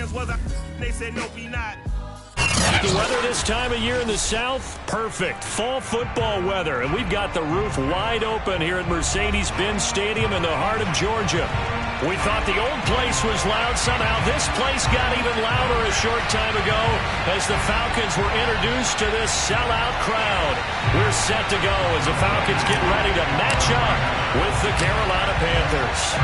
Lions was a they said no, we not. The weather this time of year in the South, perfect. Fall football weather, and we've got the roof wide open here at Mercedes-Benz Stadium in the heart of Georgia. We thought the old place was loud. Somehow this place got even louder a short time ago as the Falcons were introduced to this sellout crowd. We're set to go as the Falcons get ready to match up with the Carolina Panthers.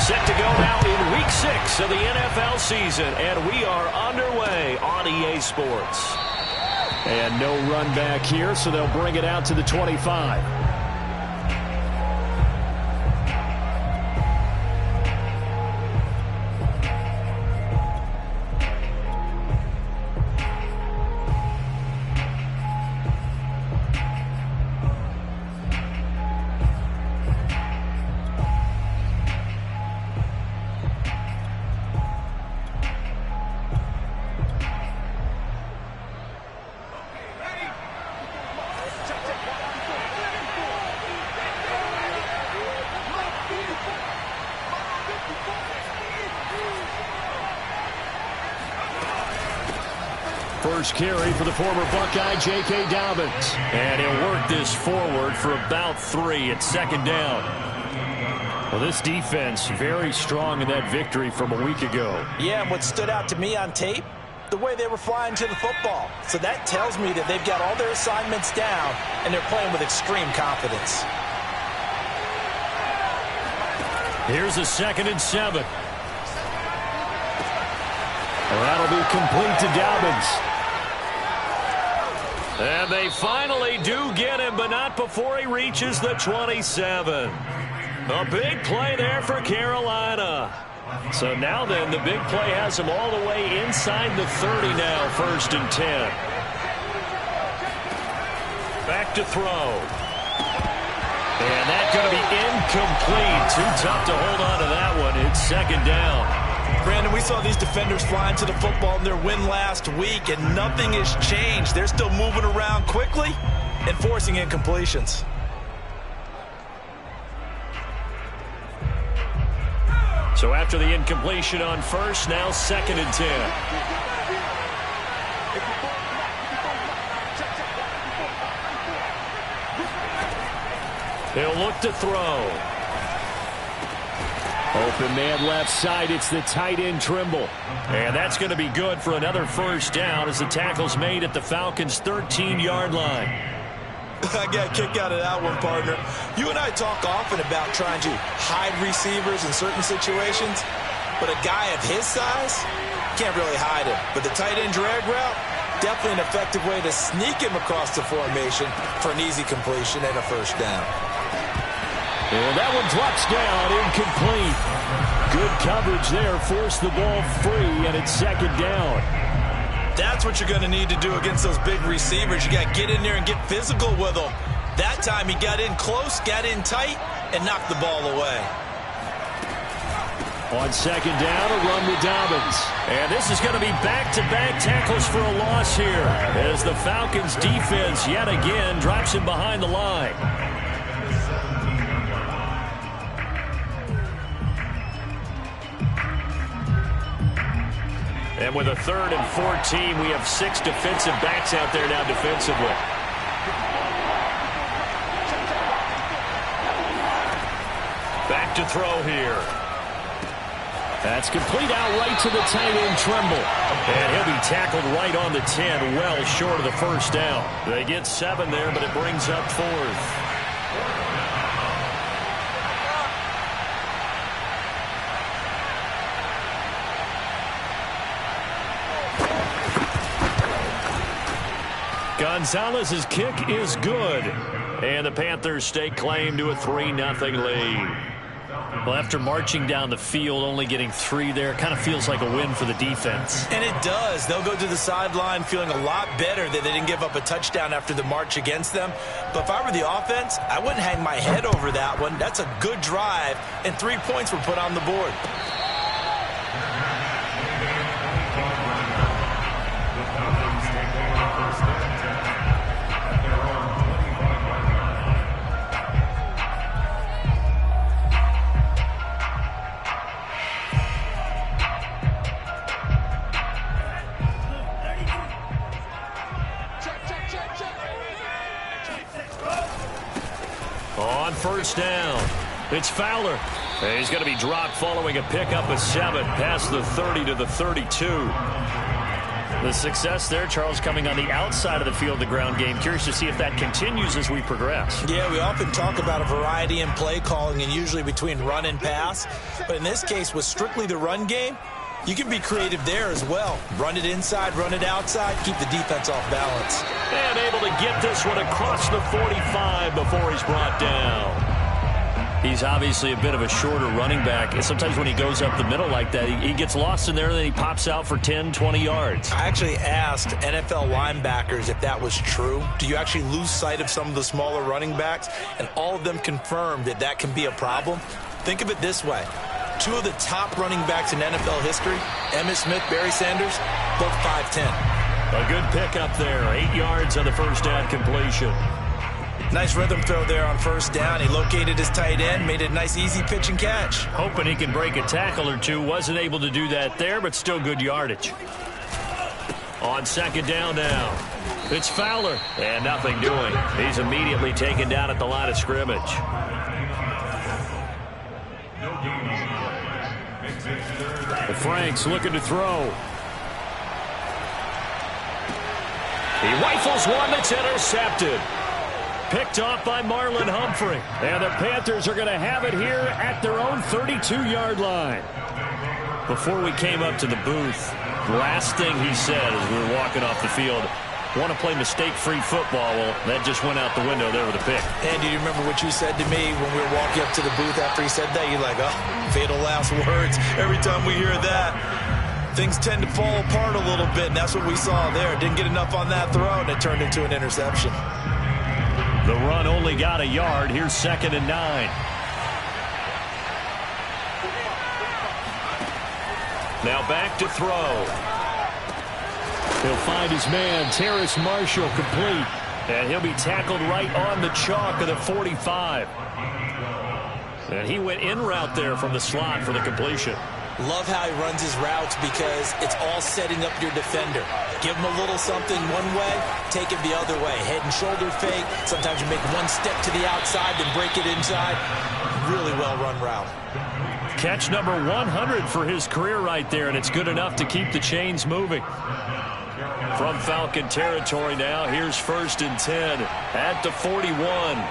Set to go now in Week 6 of the NFL season, and we are underway on EA Sports. And no run back here, so they'll bring it out to the 25. First carry for the former Buckeye, J.K. Dobbins. And he'll work this forward for about 3 at second down. Well, this defense very strong in that victory from a week ago. Yeah, and what stood out to me on tape, the way they were flying to the football. So that tells me that they've got all their assignments down, and they're playing with extreme confidence. Here's a 2nd and 7. Well, that'll be complete to Dobbins. And they finally do get him, but not before he reaches the 27. A big play there for Carolina. So now then, the big play has him all the way inside the 30 now, 1st and 10. Back to throw. And that's going to be incomplete. Too tough to hold on to that one. It's 2nd down. Brandon, we saw these defenders flying to the football in their win last week, and nothing has changed. They're still moving around quickly and forcing incompletions. So after the incompletion on 1st, now 2nd and 10. He'll look to throw. Open man left side. It's the tight end Trimble. And that's going to be good for another 1st down as the tackle's made at the Falcons' 13-yard line. I got a kick out of that one, partner. You and I talk often about trying to hide receivers in certain situations, but a guy of his size can't really hide him. But the tight end drag route, definitely an effective way to sneak him across the formation for an easy completion and a 1st down. And that one drops down, incomplete. Good coverage there, forced the ball free, and it's 2nd down. That's what you're going to need to do against those big receivers. You got to get in there and get physical with them. That time he got in close, got in tight, and knocked the ball away. On 2nd down, a run with Dobbins. And this is going to be back-to-back tackles for a loss here as the Falcons defense yet again drops him behind the line. And with a 3rd and 14, we have 6 defensive backs out there now defensively. Back to throw here. That's complete out right to the tight end Trimble. And he'll be tackled right on the 10, well short of the 1st down. They get 7 there, but it brings up 4th. Gonzalez's kick is good. And the Panthers stake claim to a 3-0 lead. Well, after marching down the field, only getting 3 there, kind of feels like a win for the defense. And it does. They'll go to the sideline feeling a lot better that they didn't give up a touchdown after the march against them. But if I were the offense, I wouldn't hang my head over that one. That's a good drive, and 3 points were put on the board. first down. It's Fowler. And he's going to be dropped following a pickup of 7 past the 30 to the 32. The success there, Charles, coming on the outside of the field, the ground game. Curious to see if that continues as we progress. Yeah, we often talk about a variety in play calling and usually between run and pass. But in this case, with strictly the run game, you can be creative there as well. Run it inside, run it outside, keep the defense off balance. And able to get this one across the 45 before he's brought down. He's obviously a bit of a shorter running back. And sometimes when he goes up the middle like that, he gets lost in there and then he pops out for 10, 20 yards. I actually asked NFL linebackers if that was true. Do you actually lose sight of some of the smaller running backs? And all of them confirmed that that can be a problem. Think of it this way. 2 of the top running backs in NFL history, Emmitt Smith, Barry Sanders, both 5'10". A good pickup there. 8 yards on the first down completion. Nice rhythm throw there on first down. He located his tight end, made it a nice easy pitch and catch. Hoping he can break a tackle or two. Wasn't able to do that there, but still good yardage. On second down now, it's Fowler. And nothing doing. He's immediately taken down at the line of scrimmage. Franks looking to throw. He rifles one that's intercepted. Picked off by Marlon Humphrey. And the Panthers are going to have it here at their own 32-yard line. Before we came up to the booth, last thing he said as we were walking off the field, want to play mistake-free football. Well, that just went out the window there with a pick. And do you remember what you said to me when we were walking up to the booth after he said that? You're like, oh, fatal last words. Every time we hear that, things tend to fall apart a little bit, and that's what we saw there. Didn't get enough on that throw, and it turned into an interception. The run only got a yard. Here's 2nd and 9. Now back to throw. He'll find his man, Terrace Marshall, complete. And he'll be tackled right on the chalk of the 45. And he went in route there from the slot for the completion. Love how he runs his routes because it's all setting up your defender. Give him a little something one way, take it the other way. Head and shoulder fake. Sometimes you make one step to the outside, then break it inside. Really well-run route. Catch number 100 for his career right there, and it's good enough to keep the chains moving. From Falcon territory now, here's 1st and 10 at the 41.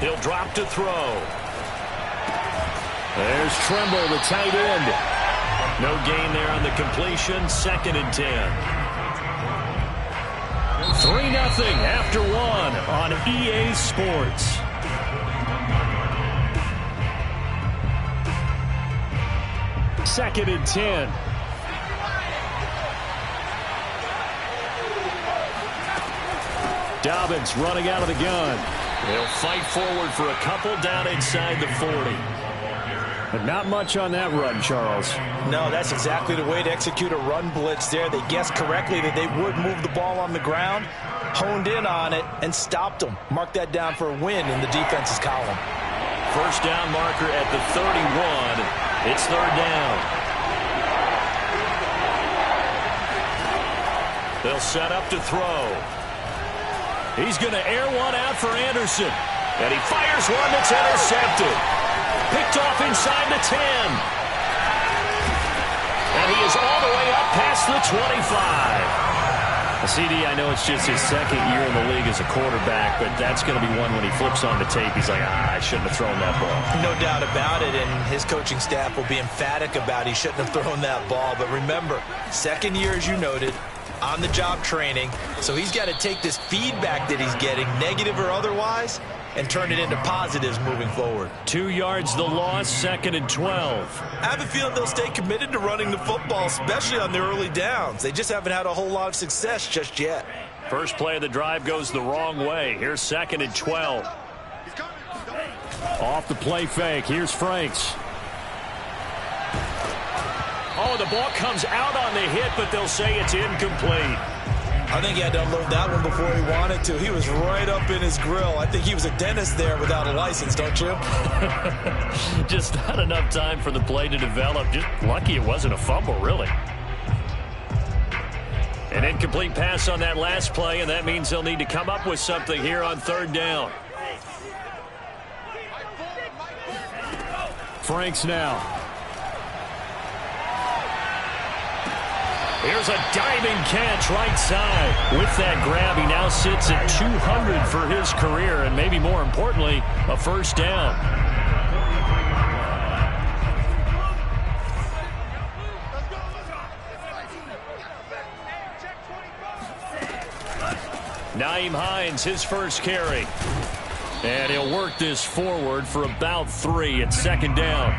He'll drop to throw. There's Trimble, the tight end. No gain there on the completion. 2nd and 10. 3-0 after 1 on EA Sports. Second and 10. Dobbins running out of the gun. They'll fight forward for a couple down inside the 40. But not much on that run, Charles. No, that's exactly the way to execute a run blitz there. They guessed correctly that they would move the ball on the ground, honed in on it, and stopped them. Mark that down for a win in the defense's column. First down marker at the 31. It's 3rd down. They'll set up to throw. He's going to air one out for Anderson. And he fires one that's intercepted. Picked off inside the 10. And he is all the way up past the 25. CD, I know it's just his 2nd year in the league as a quarterback, but that's going to be one when he flips on the tape, he's like, I shouldn't have thrown that ball. No doubt about it, and his coaching staff will be emphatic about he shouldn't have thrown that ball. But remember, 2nd year, as you noted, on-the-job training, so he's got to take this feedback that he's getting, negative or otherwise, and turn it into positives moving forward. 2 yards the loss, 2nd and 12. I have a feeling they'll stay committed to running the football, especially on their early downs. They just haven't had a whole lot of success just yet. First play of the drive goes the wrong way. Here's 2nd and 12. Off the play fake. Here's Franks. Oh, the ball comes out on the hit, but they'll say it's incomplete. I think he had to unload that one before he wanted to. He was right up in his grill. I think he was a dentist there without a license, don't you? Just not enough time for the play to develop. Just lucky it wasn't a fumble, really. An incomplete pass on that last play, and that means they'll need to come up with something here on third down. Franks now. Here's a diving catch right side. With that grab, he now sits at 200 for his career, and maybe more importantly, a first down. Nyheim Hines, his first carry. And he'll work this forward for about 3 at second down.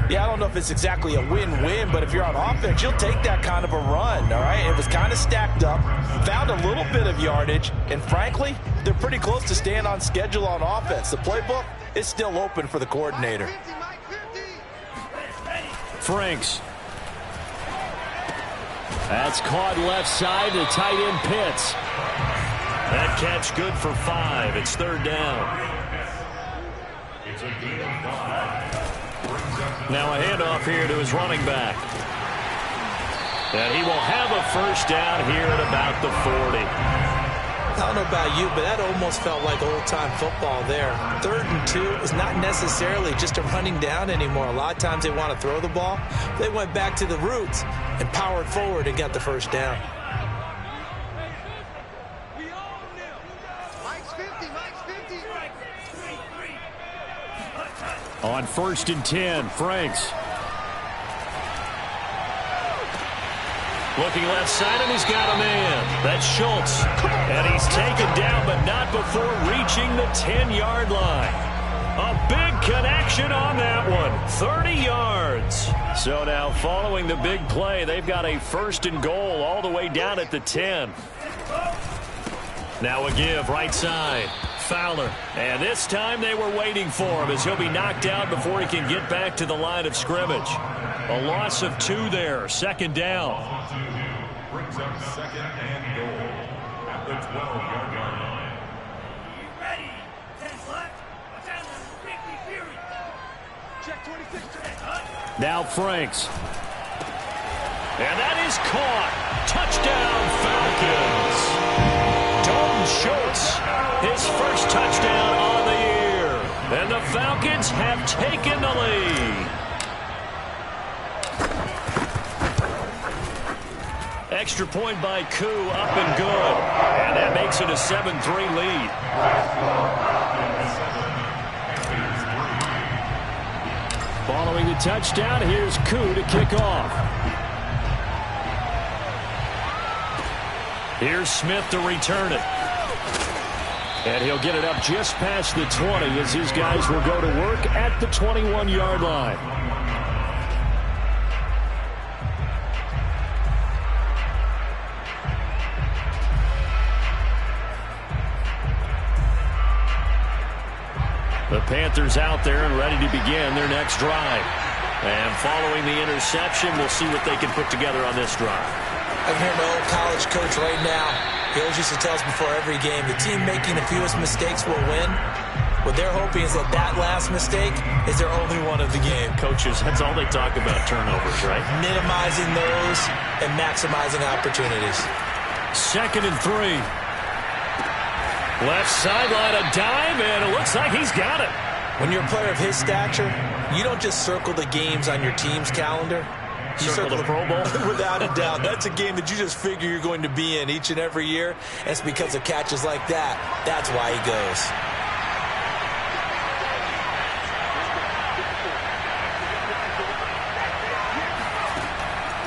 Yeah, I don't know if it's exactly a win-win, but if you're on offense, you'll take that kind of a run, all right? It was kind of stacked up, found a little bit of yardage, and frankly, they're pretty close to staying on schedule on offense. The playbook is still open for the coordinator. Franks. That's caught left side to tight end Pitts. That catch good for 5. It's third down. Now a handoff here to his running back. And he will have a first down here at about the 40. I don't know about you, but that almost felt like old-time football there. 3rd and 2 is not necessarily just a running down anymore. A lot of times they want to throw the ball. They went back to the roots and powered forward and got the first down. On 1st and 10, Franks. Looking left side, and he's got a man. That's Schultz. And he's taken down, but not before reaching the 10-yard line. A big connection on that one. 30 yards. So now following the big play, they've got a 1st and goal all the way down at the 10. Now a give right side. Fowler. And this time they were waiting for him as he'll be knocked out before he can get back to the line of scrimmage. A loss of 2 there. Second down. Brings up 2nd and goal at the 12-yard line. Ready? 10 left. Check 26. Now Franks. And that is caught. Touchdown Falcons. Dalton Schultz, his first touchdown on the year. And the Falcons have taken the lead. Extra point by Koo, up and good. And that makes it a 7-3 lead. Following the touchdown, here's Koo to kick off. Here's Smith to return it. And he'll get it up just past the 20 as his guys will go to work at the 21-yard line. The Panthers out there and ready to begin their next drive. And following the interception, we'll see what they can put together on this drive. I'm hearing my old college coach right now. He always used to tell us before every game, the team making the fewest mistakes will win. What they're hoping is that that last mistake is their only one of the game. Coaches, that's all they talk about, turnovers, right? Minimizing those and maximizing opportunities. 2nd and 3. Left sideline, a dive, and it looks like he's got it. When you're a player of his stature, you don't just circle the games on your team's calendar. You circle the Pro Bowl? Without a doubt. That's a game that you just figure you're going to be in each and every year. It's because of catches like that. That's why he goes.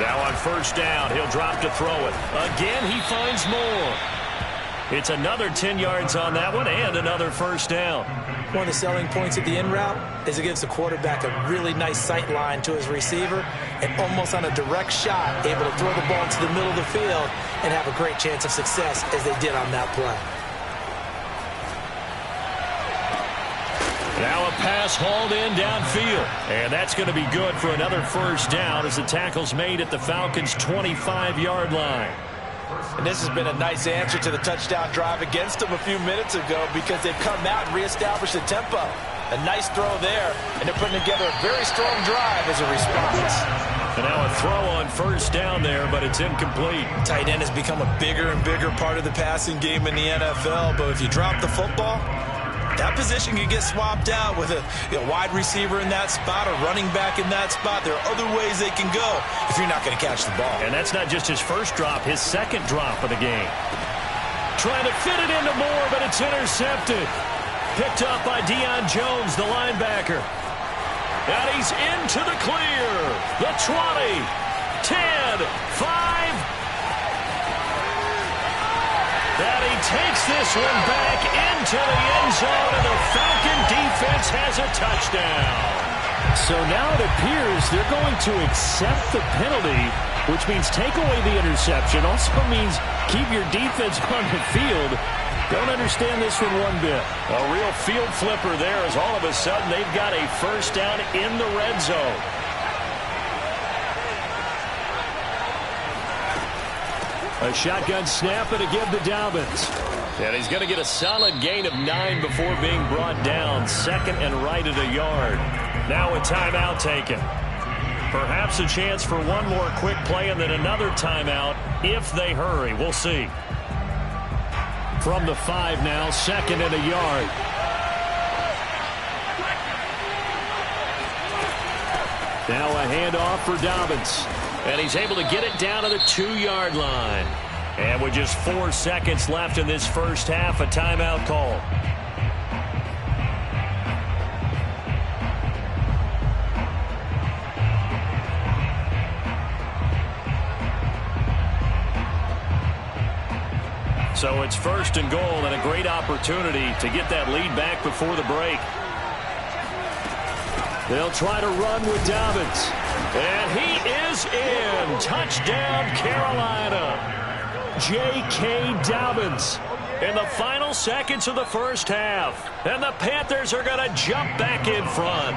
Now on 1st down, he'll drop to throw it. Again, he finds more. It's another 10 yards on that one and another 1st down. One of the selling points of the in route is it gives the quarterback a really nice sight line to his receiver and almost on a direct shot able to throw the ball to the middle of the field and have a great chance of success as they did on that play. Now a pass hauled in downfield. And that's going to be good for another 1st down as the tackle's made at the Falcons' 25-yard line. And this has been a nice answer to the touchdown drive against them a few minutes ago because they've come out and reestablished the tempo. A nice throw there, and they're putting together a very strong drive as a response. And now a throw on first down there, but it's incomplete. Tight end has become a bigger and bigger part of the passing game in the NFL, but if you drop the football, that position can get swapped out with a wide receiver in that spot, a running back in that spot. There are other ways they can go if you're not going to catch the ball. And that's not just his first drop, his second drop of the game. Trying to fit it into Moore, but it's intercepted. Picked up by Deion Jones, the linebacker. And he's into the clear. The 20, 10, 5. And he takes this one back into the end zone, and the Falcon defense has a touchdown. So now it appears they're going to accept the penalty, which means take away the interception. Also means keep your defense on the field. Don't understand this one one bit. A real field flipper there as all of a sudden they've got a first down in the red zone. A shotgun snap and a give to Dobbins. And he's going to get a solid gain of 9 before being brought down. Second and right at a yard. Now a timeout taken. Perhaps a chance for one more quick play and then another timeout if they hurry. We'll see. From the 5 now, second and a yard. Now a handoff for Dobbins. And he's able to get it down to the 2-yard line. And with just 4 seconds left in this first half, a timeout call. So it's first and goal and a great opportunity to get that lead back before the break. They'll try to run with Dobbins. And he is in. Touchdown, Carolina. J.K. Dobbins. In the final seconds of the first half. And the Panthers are going to jump back in front.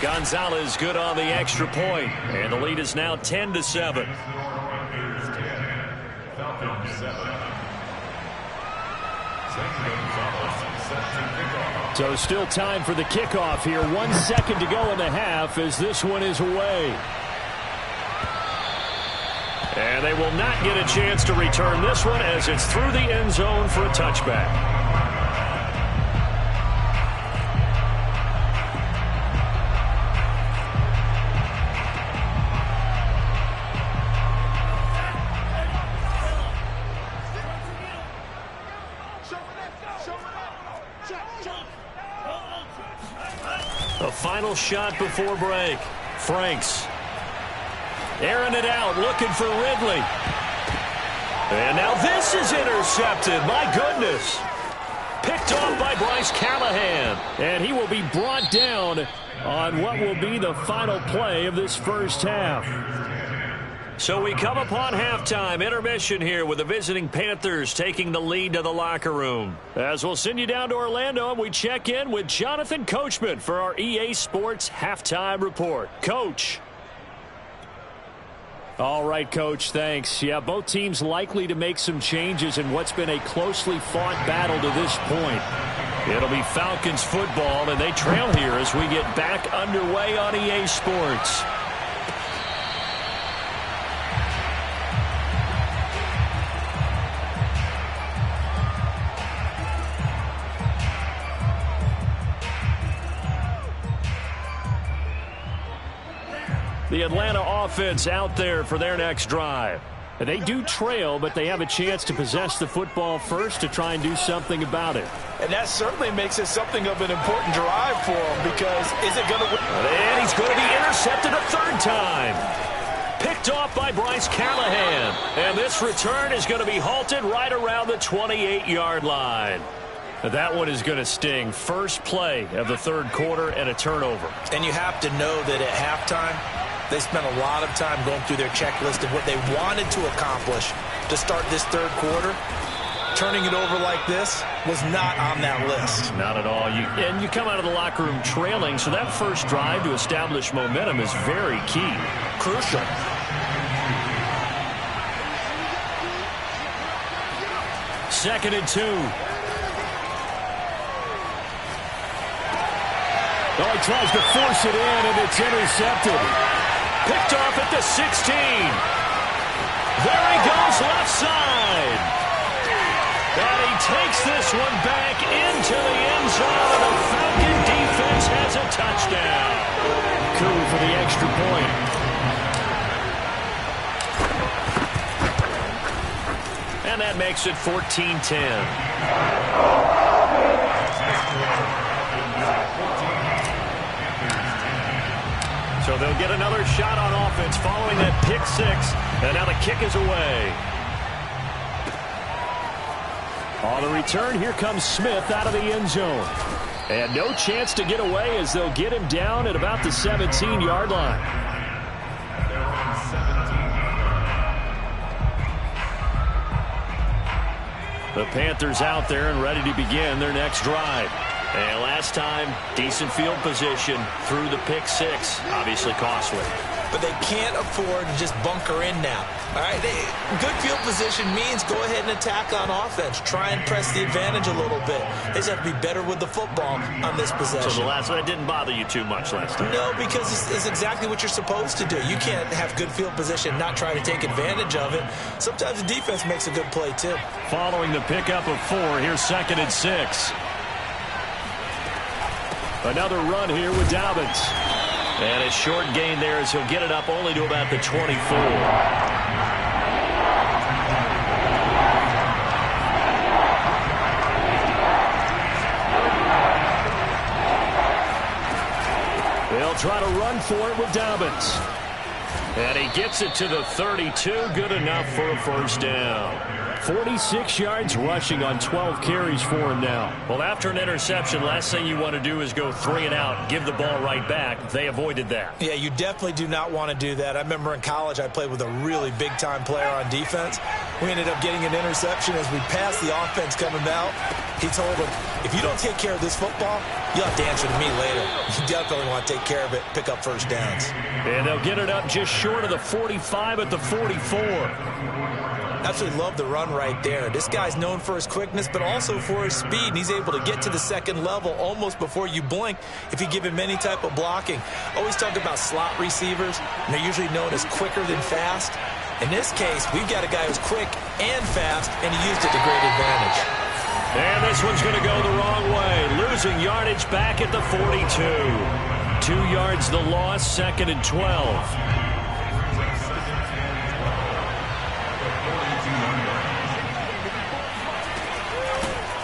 Gonzalez good on the extra point. And the lead is now 10-7. So still time for the kickoff here. 1 second to go in the half as this one is away. And they will not get a chance to return this one as it's through the end zone for a touchback. A final shot before break. Franks. Airing it out, looking for Ridley. And now this is intercepted. My goodness. Picked off by Bryce Callahan. And he will be brought down on what will be the final play of this first half. So we come upon halftime intermission here with the visiting Panthers taking the lead to the locker room. As we'll send you down to Orlando and we check in with Jonathan Coachman for our EA Sports Halftime Report. Coach. All right, Coach, thanks. Yeah, both teams likely to make some changes in what's been a closely fought battle to this point. It'll be Falcons football, and they trail here as we get back underway on EA Sports. The Atlanta offense out there for their next drive. They do trail, but they have a chance to possess the football first to try and do something about it. And that certainly makes it something of an important drive for him because is it going to win? And he's going to be intercepted a third time. Picked off by Bryce Callahan. And this return is going to be halted right around the 28-yard line. That one is going to sting. First play of the third quarter and a turnover. And you have to know that at halftime, they spent a lot of time going through their checklist of what they wanted to accomplish to start this third quarter. turning it over like this was not on that list. Not at all. You come out of the locker room trailing, so that first drive to establish momentum is very key. Crucial. Second and 2. Oh, he tries to force it in, and it's intercepted. Picked off at the 16. There he goes, left side. And he takes this one back into the end zone. The Falcon defense has a touchdown. Curry for the extra point. And that makes it 14-10. So they'll get another shot on offense following that pick six. And now the kick is away. On the return, here comes Smith out of the end zone. And no chance to get away as they'll get him down at about the 17-yard line. The Panthers out there and ready to begin their next drive. And last time, decent field position through the pick six. Obviously costly. But they can't afford to just bunker in now. All right, good field position means go ahead and attack on offense. Try and press the advantage a little bit. They just have to be better with the football on this possession. So the last one didn't bother you too much last time? No, because it's exactly what you're supposed to do. You can't have good field position and not try to take advantage of it. Sometimes the defense makes a good play, too. Following the pickup of 4, here's second and 6. Another run here with Dobbins. And a short gain there as he'll get it up only to about the 24. They'll try to run for it with Dobbins. And he gets it to the 32. Good enough for a first down. 46 yards rushing on 12 carries for him now. Well, after an interception, last thing you want to do is go 3 and out, give the ball right back. They avoided that. Yeah, you definitely do not want to do that. I remember in college I played with a really big-time player on defense. We ended up getting an interception as we passed the offense coming out. He told him, if you don't take care of this football, you'll have to answer to me later. You definitely want to take care of it, pick up first downs. And they'll get it up just short of the 45 at the 44. Absolutely love the run right there. This guy's known for his quickness, but also for his speed. And he's able to get to the second level almost before you blink if you give him any type of blocking. Always talk about slot receivers, and they're usually known as quicker than fast. In this case, we've got a guy who's quick and fast, and he used it to great advantage. And this one's going to go the wrong way. Losing yardage back at the 42. 2 yards the loss, second and 12.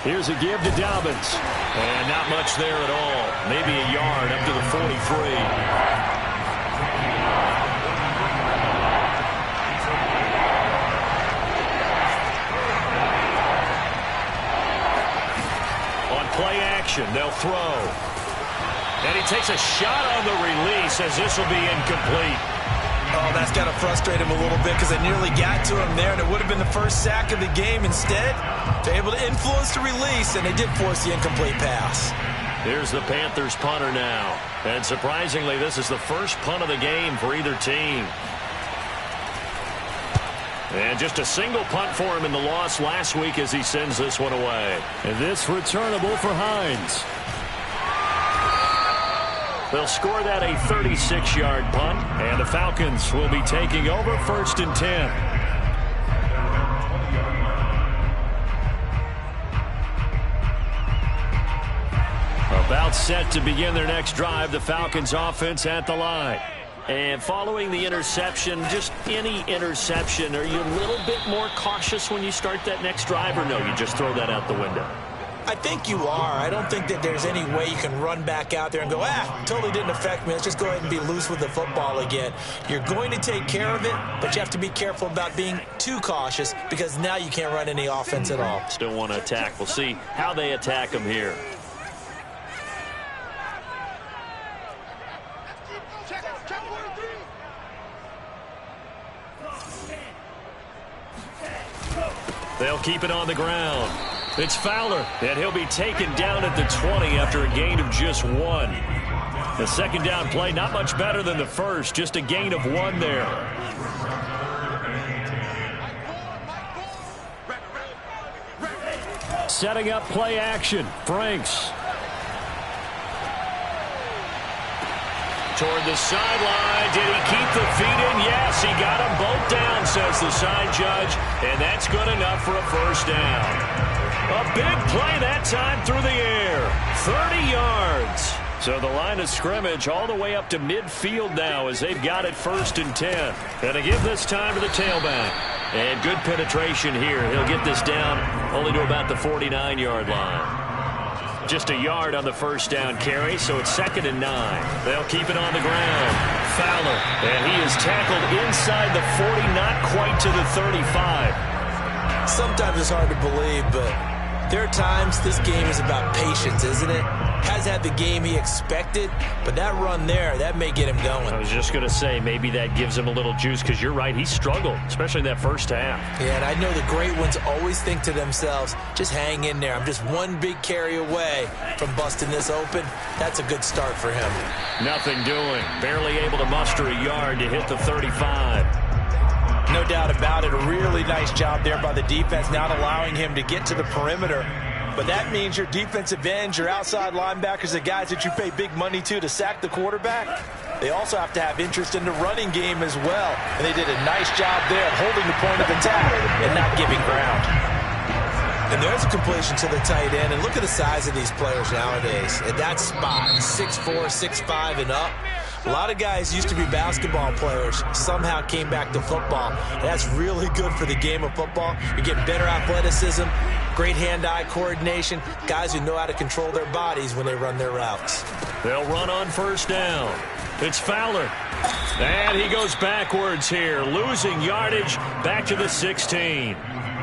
Here's a give to Dobbins. And not much there at all. Maybe a yard up to the 43. On play action, they'll throw. And he takes a shot on the release as this will be incomplete. Oh, that's got to frustrate him a little bit because they nearly got to him there, and it would have been the first sack of the game. Instead, they're able to influence the release, and they did force the incomplete pass. Here's the Panthers punter now. And surprisingly, this is the first punt of the game for either team. And just a single punt for him in the loss last week as he sends this one away. And this returnable for Hines. They'll score that a 36-yard punt, and the Falcons will be taking over first and 10. About set to begin their next drive, the Falcons offense at the line. And following the interception, just any interception, are you a little bit more cautious when you start that next drive, or no, you just throw that out the window? I think you are. I don't think that there's any way you can run back out there and go, totally didn't affect me. Let's just go ahead and be loose with the football again. You're going to take care of it, but you have to be careful about being too cautious because now you can't run any offense at all. Still want to attack. We'll see how they attack them here. They'll keep it on the ground. It's Fowler, and he'll be taken down at the 20 after a gain of just 1. The second down play, not much better than the first, just a gain of 1 there. Setting up play action. Franks. Toward the sideline. Did he keep the feet in? Yes, he got them both down, says the side judge. And that's good enough for a first down. A big play that time through the air. 30 yards. So the line of scrimmage all the way up to midfield now as they've got it 1st and 10. And they give this time to the tailback. And good penetration here. He'll get this down only to about the 49-yard line. Just a yard on the first down carry, so it's 2nd and 9. They'll keep it on the ground. Fowler, and he is tackled inside the 40, not quite to the 35. Sometimes it's hard to believe, but there are times this game is about patience, isn't it? Has had the game he expected, but that run there, that may get him going. I was just going to say, maybe that gives him a little juice, because you're right, he struggled, especially in that first half. Yeah, and I know the great ones always think to themselves, just hang in there. I'm just one big carry away from busting this open. That's a good start for him. Nothing doing. Barely able to muster a yard to hit the 35. No doubt about it. A really nice job there by the defense, not allowing him to get to the perimeter. But that means your defensive ends, your outside linebackers, the guys that you pay big money to sack the quarterback, they also have to have interest in the running game as well. And they did a nice job there of holding the point of attack and not giving ground. And there's a completion to the tight end. And look at the size of these players nowadays. At that spot, 6'4", 6'5", and up. A lot of guys used to be basketball players, somehow came back to football. And that's really good for the game of football. You're getting better athleticism, great hand-eye coordination, guys who know how to control their bodies when they run their routes. They'll run on first down. It's Fowler. And he goes backwards here, losing yardage back to the 16.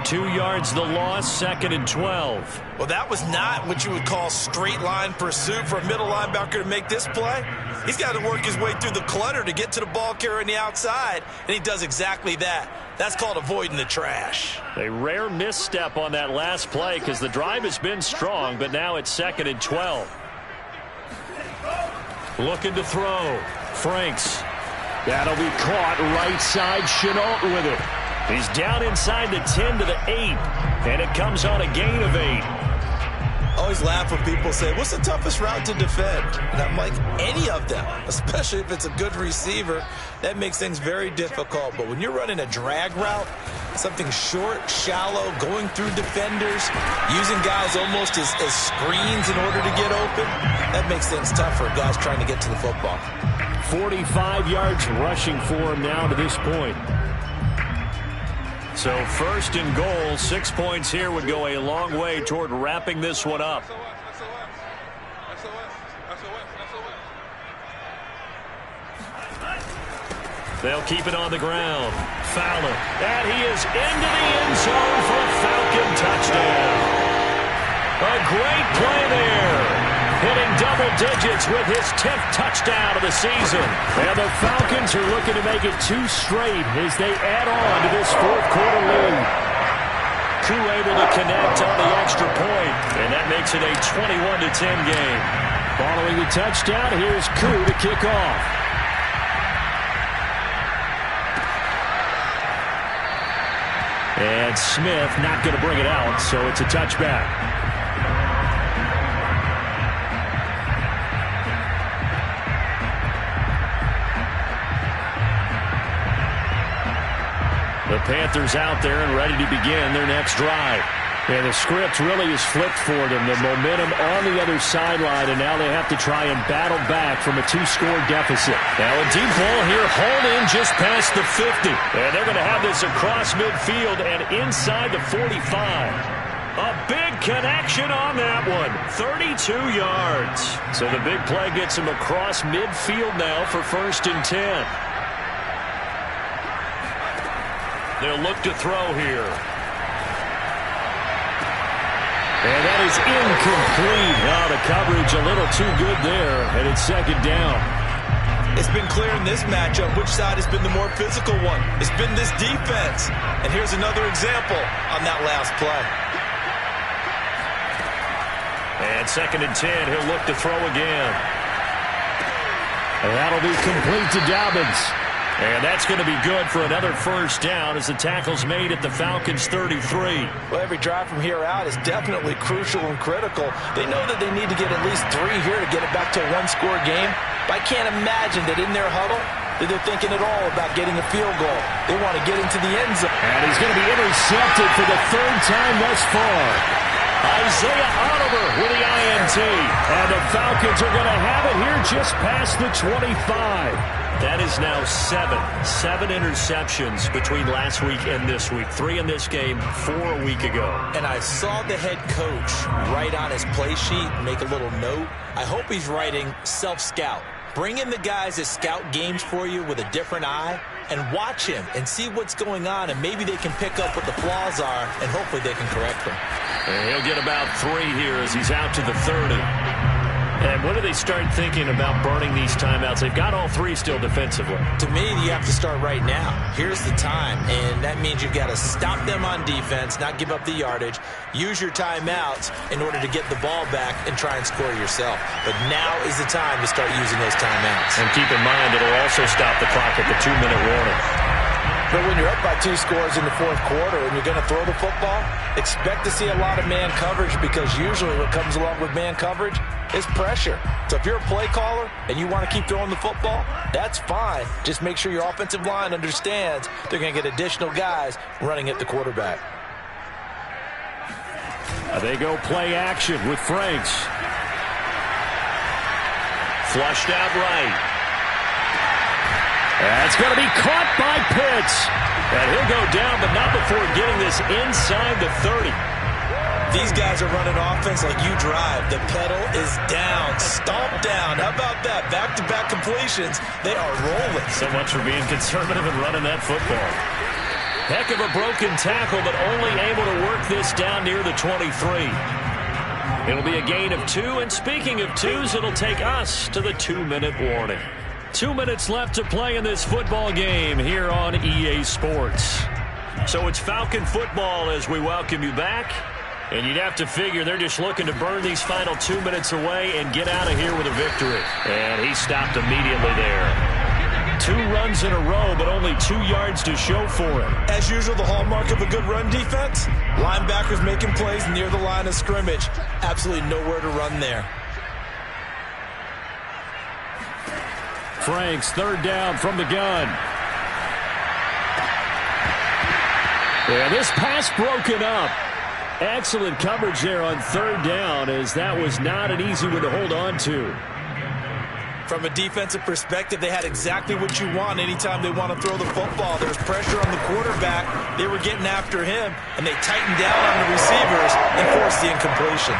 2 yards the loss, 2nd and 12. Well, that was not what you would call straight line pursuit for a middle linebacker to make this play. He's got to work his way through the clutter to get to the ball carrier on the outside, and he does exactly that. That's called avoiding the trash. A rare misstep on that last play because the drive has been strong, but now it's 2nd and 12. Looking to throw. Franks. That'll be caught right side. Chenault with it. He's down inside the 10 to the 8, and it comes on a gain of 8. Always laugh when people say, what's the toughest route to defend? And I'm like, any of them, especially if it's a good receiver. That makes things very difficult. But when you're running a drag route, something short, shallow, going through defenders, using guys almost as screens in order to get open, that makes things tough for guys trying to get to the football. 45 yards rushing for him now to this point. So 1st and goal, 6 points here would go a long way toward wrapping this one up. They'll keep it on the ground. Fowler, and he is into the end zone for a Falcon touchdown. A great play there. Hitting double digits with his 10th touchdown of the season. And the Falcons are looking to make it 2 straight as they add on to this 4th quarter lead. Koo able to connect on the extra point, and that makes it a 21-10 game. Following the touchdown, here's Koo to kick off. And Smith not going to bring it out, so it's a touchback. The Panthers out there and ready to begin their next drive. And the script really is flipped for them. The momentum on the other sideline, and now they have to try and battle back from a 2-score deficit. Now a deep ball here, hauled in just past the 50. And they're going to have this across midfield and inside the 45. A big connection on that one. 32 yards. So the big play gets him across midfield now for 1st and 10. They'll look to throw here. And that is incomplete. Now the coverage a little too good there, and it's 2nd down. It's been clear in this matchup which side has been the more physical one. It's been this defense. And here's another example on that last play. And 2nd and 10, he'll look to throw again. And that'll be complete to Dobbins. And that's going to be good for another first down as the tackle's made at the Falcons' 33. Well, every drive from here out is definitely crucial and critical. They know that they need to get at least 3 here to get it back to a one-score game. But I can't imagine that in their huddle that they're thinking at all about getting a field goal. They want to get into the end zone. And he's going to be intercepted for the 3rd time thus far. Isaiah Oliver with the INT. And the Falcons are going to have it here just past the 25. That is now 7 interceptions between last week and this week. 3 in this game, 4 a week ago. And I saw the head coach write on his play sheet, make a little note. I hope he's writing self-scout. Bring in the guys that scout games for you with a different eye and watch him and see what's going on, and maybe they can pick up what the flaws are, and hopefully they can correct them. And he'll get about 3 here as he's out to the 30. And when do they start thinking about burning these timeouts? They've got all 3 still defensively. To me, you have to start right now. Here's the time, and that means you've got to stop them on defense, not give up the yardage, use your timeouts in order to get the ball back and try and score yourself. But now is the time to start using those timeouts. And keep in mind, it'll also stop the clock at the 2-minute warning. But when you're up by 2 scores in the 4th quarter and you're going to throw the football, expect to see a lot of man coverage, because usually what comes along with man coverage is pressure. So if you're a play caller and you want to keep throwing the football, that's fine. Just make sure your offensive line understands they're going to get additional guys running at the quarterback. They go play action with Franks. Flushed out right. That's going to be caught by Pitts. And he'll go down, but not before getting this inside the 30. These guys are running offense like you drive. The pedal is down, stomp down. How about that? Back-to-back completions. They are rolling. So much for being conservative and running that football. Heck of a broken tackle, but only able to work this down near the 23. It'll be a gain of 2, and speaking of 2s, it'll take us to the 2-minute warning. 2 minutes left to play in this football game here on EA Sports. So it's Falcon football as we welcome you back. And you'd have to figure they're just looking to burn these final 2 minutes away and get out of here with a victory. And he stopped immediately there. 2 runs in a row, but only 2 yards to show for it. As usual, the hallmark of a good run defense, linebackers making plays near the line of scrimmage. Absolutely nowhere to run there. Franks, 3rd down from the gun. Yeah, this pass broken up. Excellent coverage there on 3rd down, as that was not an easy one to hold on to. From a defensive perspective, they had exactly what you want anytime they want to throw the football. There's pressure on the quarterback. They were getting after him, and they tightened down on the receivers and forced the incompletion.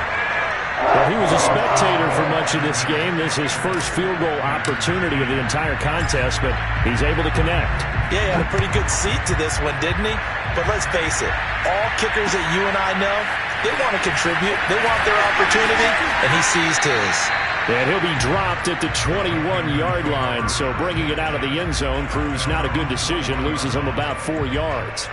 Well, he was a spectator for much of this game. This is his first field goal opportunity of the entire contest, but he's able to connect. Yeah, he had a pretty good seat to this one, didn't he? But let's face it, all kickers that you and I know, they want to contribute. They want their opportunity, and he seized his. And he'll be dropped at the 21-yard line, so bringing it out of the end zone proves not a good decision, loses him about 4 yards.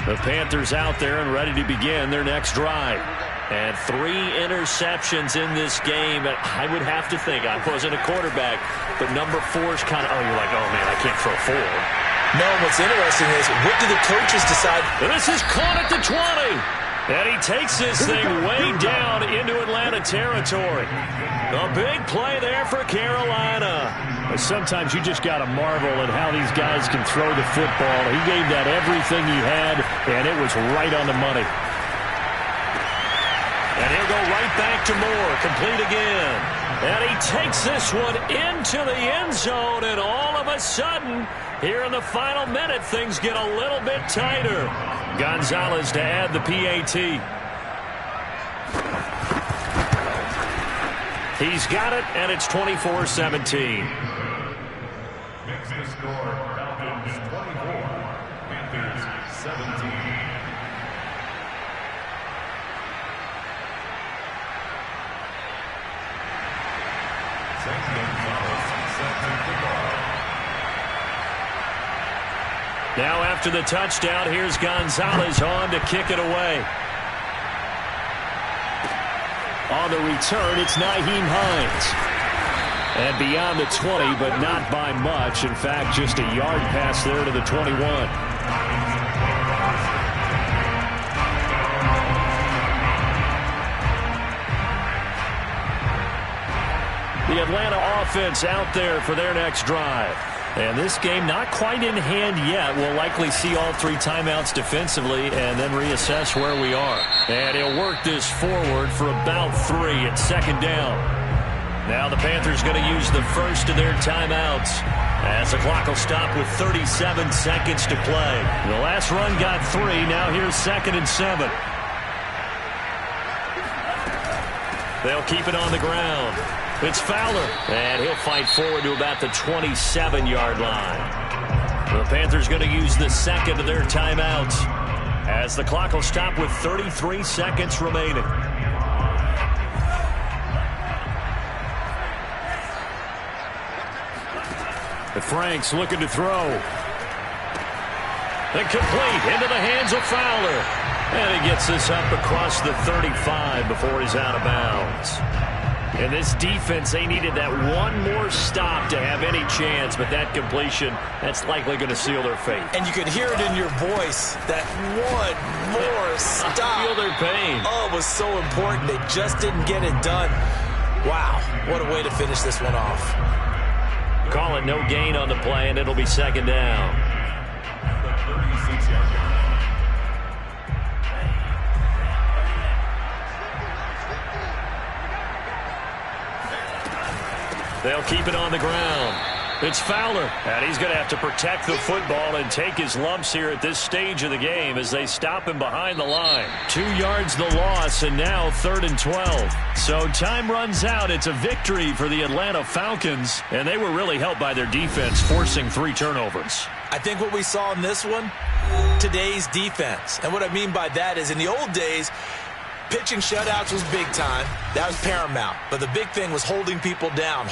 The Panthers out there and ready to begin their next drive. And 3 interceptions in this game. I would have to think, I wasn't a quarterback, but number 4 is kind of, you're like, oh, man, I can't throw 4. No, what's interesting is, what do the coaches decide? This is caught at the 20. And he takes this thing way down into Atlanta territory. A big play there for Carolina. Sometimes you just got to marvel at how these guys can throw the football. He gave that everything he had, and it was right on the money. And he'll go right back to Moore, complete again. And he takes this one into the end zone, and all of a sudden, here in the final minute, things get a little bit tighter. Gonzalez to add the PAT. He's got it, and it's 24-17. Makes the score Falcons 24, Panthers 17. St. Gonzalez set to kick off. Now after the touchdown, here's Gonzalez on to kick it away. On the return, it's Nyheim Hines. And beyond the 20, but not by much. In fact, just a yard pass there to the 21. The Atlanta offense out there for their next drive. And this game not quite in hand yet. We'll likely see all 3 timeouts defensively and then reassess where we are. And he'll work this forward for about 3 at second down. Now the Panthers going to use the first of their timeouts as the clock will stop with 37 seconds to play. The last run got 3. Now here's 2nd and 7. They'll keep it on the ground. It's Fowler, and he'll fight forward to about the 27-yard line. The Panthers going to use the second of their timeouts as the clock will stop with 33 seconds remaining. The Franks looking to throw. Incomplete into the hands of Fowler. And he gets this up across the 35 before he's out of bounds. And this defense, they needed that one more stop to have any chance, but that completion, that's likely going to seal their fate. And you could hear it in your voice, that one more stop. I feel their pain. Oh, it was so important. They just didn't get it done. Wow, what a way to finish this one off. Call it no gain on the play, and it'll be second down. They'll keep it on the ground. It's Fowler, and he's going to have to protect the football and take his lumps here at this stage of the game as they stop him behind the line. 2 yards the loss, and now 3rd and 12. So time runs out. It's a victory for the Atlanta Falcons, and they were really helped by their defense, forcing 3 turnovers. I think what we saw in this one, today's defense. And what I mean by that is in the old days, pitching shutouts was big time. That was paramount. But the big thing was holding people down,